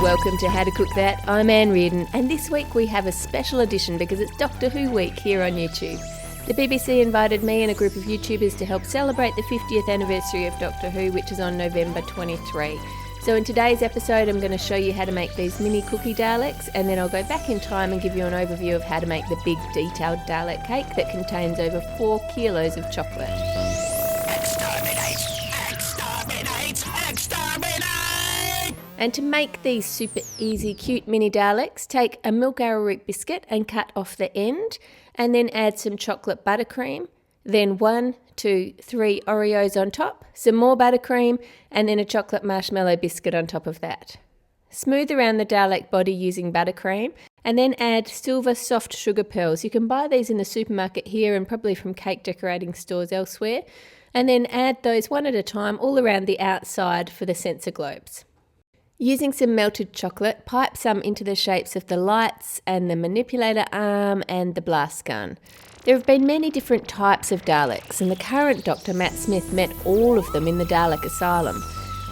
Welcome to How to Cook That. I'm Reardon, and this week we have a special edition because it's Doctor Who week here on YouTube. The BBC invited me and a group of YouTubers to help celebrate the 50th anniversary of Doctor Who, which is on November 23. So in today's episode I'm going to show you how to make these mini cookie Daleks, and then I'll go back in time and give you an overview of how to make the big detailed Dalek cake that contains over 4 kilos of chocolate. And to make these super easy, cute mini Daleks, take a milk arrowroot biscuit and cut off the end, and then add some chocolate buttercream, then 1, 2, 3 Oreos on top, some more buttercream, and then a chocolate marshmallow biscuit on top of that. Smooth around the Dalek body using buttercream, and then add silver soft sugar pearls. You can buy these in the supermarket here and probably from cake decorating stores elsewhere. And then add those one at a time all around the outside for the sensor globes. Using some melted chocolate, pipe some into the shapes of the lights and the manipulator arm and the blast gun. There have been many different types of Daleks, and the current Doctor, Matt Smith, met all of them in the Dalek Asylum.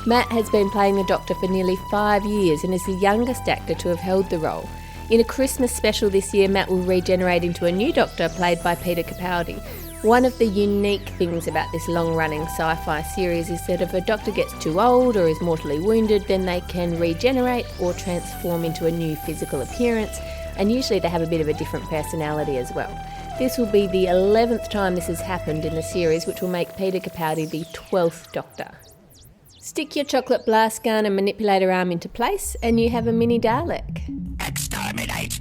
Matt has been playing the Doctor for nearly 5 years and is the youngest actor to have held the role. In a Christmas special this year, Matt will regenerate into a new Doctor played by Peter Capaldi. One of the unique things about this long-running sci-fi series is that if a Doctor gets too old or is mortally wounded, then they can regenerate or transform into a new physical appearance, and usually they have a bit of a different personality as well. This will be the 11th time this has happened in the series, which will make Peter Capaldi the 12th Doctor. Stick your chocolate blast gun and manipulator arm into place, and you have a mini Dalek. Exterminate!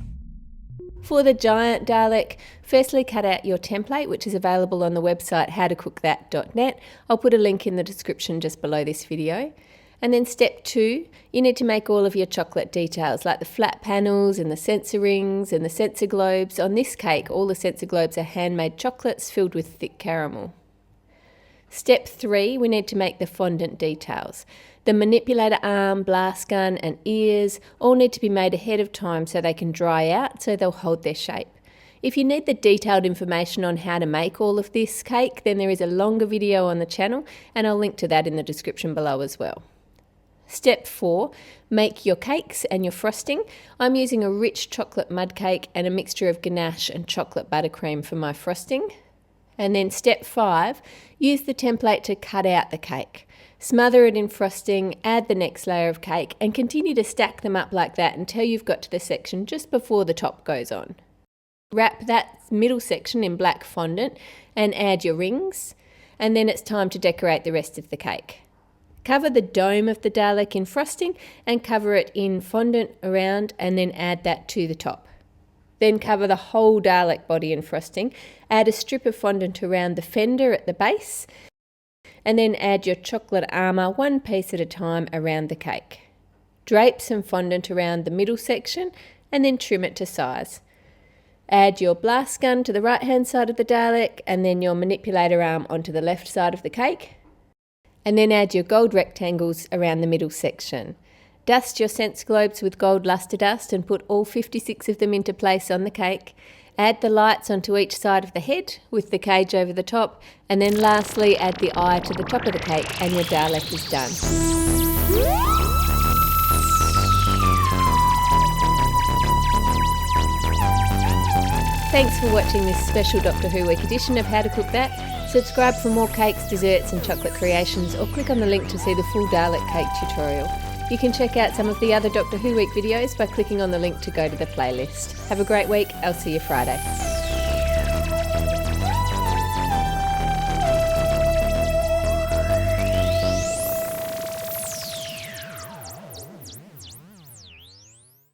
For the Giant Dalek, firstly cut out your template, which is available on the website howtocookthat.net. I'll put a link in the description just below this video. And then step 2, you need to make all of your chocolate details, like the flat panels and the sensor rings and the sensor globes. On this cake, all the sensor globes are handmade chocolates filled with thick caramel. Step 3, we need to make the fondant details. The manipulator arm, blast gun and ears all need to be made ahead of time so they can dry out so they'll hold their shape. If you need the detailed information on how to make all of this cake, then there is a longer video on the channel and I'll link to that in the description below as well. Step 4, make your cakes and your frosting. I'm using a rich chocolate mud cake and a mixture of ganache and chocolate buttercream for my frosting. And then step 5, use the template to cut out the cake. Smother it in frosting, add the next layer of cake and continue to stack them up like that until you've got to the section just before the top goes on. Wrap that middle section in black fondant and add your rings, and then it's time to decorate the rest of the cake. Cover the dome of the Dalek in frosting and cover it in fondant around, and then add that to the top. Then cover the whole Dalek body in frosting, add a strip of fondant around the fender at the base, and then add your chocolate armour one piece at a time around the cake. Drape some fondant around the middle section and then trim it to size. Add your blast gun to the right hand side of the Dalek and then your manipulator arm onto the left side of the cake. And then add your gold rectangles around the middle section. Dust your sense globes with gold lustre dust and put all 56 of them into place on the cake. Add the lights onto each side of the head with the cage over the top, and then lastly add the eye to the top of the cake and your Dalek is done. Thanks for watching this special Doctor Who Week edition of How to Cook That. Subscribe for more cakes, desserts and chocolate creations, or click on the link to see the full Dalek cake tutorial. You can check out some of the other Doctor Who Week videos by clicking on the link to go to the playlist. Have a great week. I'll see you Friday.